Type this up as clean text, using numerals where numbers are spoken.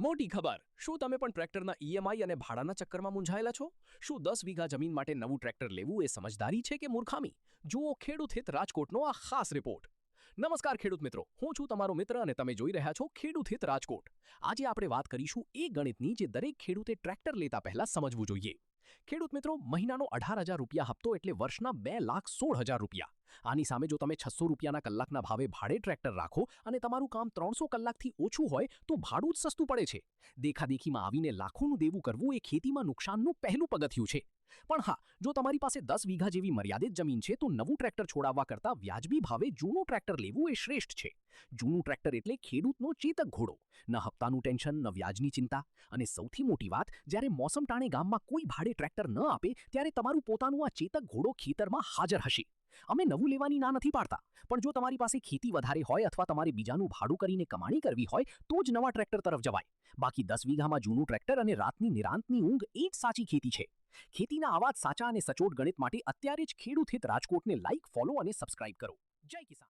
મોટી ખબર શું તમે પણ ટ્રેક્ટરના ઈએમઆઈ અને ભાડાના ચક્કરમાં મૂંઝાયેલા છો? શું 10 વીઘા જમીન માટે નવું ટ્રેક્ટર લેવું એ સમજદારી છે કે મૂર્ખામી? જુઓ ખેડૂત હિત રાજકોટનો આ ખાસ રિપોર્ટ. નમસ્કાર ખેડૂત મિત્રો, હું છું તમારો મિત્ર અને તમે જોઈ રહ્યા છો ખેડૂત હિત રાજકોટ. આજે આપણે વાત કરીશું એ ગણિતની જે દરેક ખેડૂતે ટ્રેક્ટર લેતા પહેલા સમજવું જોઈએ. ખેડૂત મિત્રો, મહિનાનો 18,000 રૂપિયા હપ્તો એટલે વર્ષના 2,16,000 રૂપિયા. આની સામે જો તમે 600 રૂપિયાના કલાકના ભાવે ભાડે ટ્રેક્ટર રાખો અને તમારું કામ 300 કલાકથી ઓછું હોય તો ભાડું જ સસ્તું પડે છે. દેખાદેખીમાં આવીને લાખોનું દેવું કરવું એ ખેતીમાં નુકસાનનું પહેલું પગથિયું છે. પણ હા, જો તમારી પાસે 10 વીઘા જેવી મર્યાદિત જમીન છે તો નવું ટ્રેક્ટર છોડાવવા કરતાં વ્યાજબી ભાવે જૂનું ટ્રેક્ટર લેવું એ શ્રેષ્ઠ છે. જૂનું ટ્રેક્ટર એટલે ખેડૂતનો ચેતક ઘોડો. ન હપ્તાનું ટેન્શન, ન વ્યાજની ચિંતા, અને સૌથી મોટી વાત, જ્યારે મોસમ ટાણે ગામમાં કોઈ ભાડે ટ્રેક્ટર ન આપે ત્યારે તમારું પોતાનું આ ચેતક ઘોડો ખેતરમાં હાજર હશે. અમે નવું લેવાની ના નથી પાડતા, પણ જો તમારી પાસે ખેતી વધારે હોય અથવા તમારે બીજાનું ભાડું કરીને કમાણી કરવી હોય તો જ નવા ટ્રેક્ટર તરફ જવાય. બાકી 10 વીઘામાં જૂનું ટ્રેક્ટર અને રાતની નિરાંતની ઊંઘ એ જ સાચી ખેતી છે. ખેતીના આવા જ સાચા અને સચોટ ગણિત માટે અત્યારે જ ખેડૂત હિત રાજકોટને લાઇક, ફોલો અને સબસ્ક્રાઇબ કરો. જય કિસાન.